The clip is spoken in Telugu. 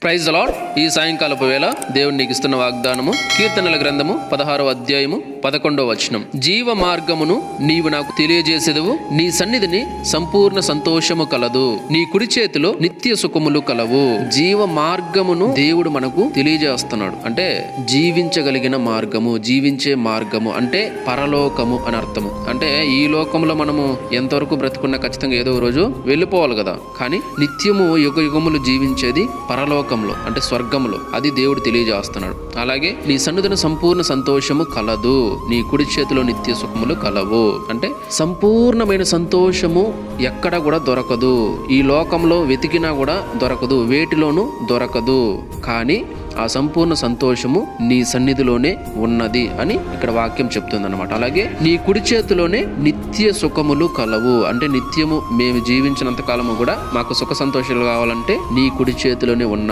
Praise the lord. ఈ సాయంకాలపు వేళ దేవుడు నీకు ఇస్తున్న వాగ్దానము కీర్తనల గ్రంథము 16వ అధ్యాయము 11వ వచనం. జీవ మార్గమును నీవు నాకు తెలియజేసేదవు, నీ సన్నిధిని సంపూర్ణ సంతోషము కలదు, నీ కుడి చేతిలో నిత్య సుఖములు కలవు. జీవ మార్గమును దేవుడు మనకు తెలియజేస్తున్నాడు. అంటే జీవించగలిగిన మార్గము, జీవించే మార్గము అంటే పరలోకము అని అర్థము. అంటే ఈ లోకంలో మనము ఎంతవరకు బ్రతుకున్నా ఖచ్చితంగా ఏదో రోజు వెళ్ళిపోవాలి కదా, కానీ నిత్యము యుగ యుగములు జీవించేది పరలోకంలో అంటే స్వర్గంలో. అది దేవుడు తెలియజేస్తున్నాడు. అలాగే నీ సన్నిధిని సంపూర్ణ సంతోషము కలదు, నీ కుడి చేతిలో నిత్య సుఖములు కలవు. అంటే సంపూర్ణమైన సంతోషము ఎక్కడ కూడా దొరకదు, ఈ లోకంలో వెతికినా కూడా దొరకదు, వేటిలోనూ దొరకదు. కానీ ఆ సంపూర్ణ సంతోషము నీ సన్నిధిలోనే ఉన్నది అని ఇక్కడ వాక్యం చెప్తుంది అనమాట. అలాగే నీ కుడి చేతిలోనే నిత్య సుఖములు కలవు. అంటే నిత్యము మేము జీవించినంత కాలము కూడా మాకు సుఖ సంతోషాలు కావాలంటే నీ కుడి చేతిలోనే ఉన్నాయి.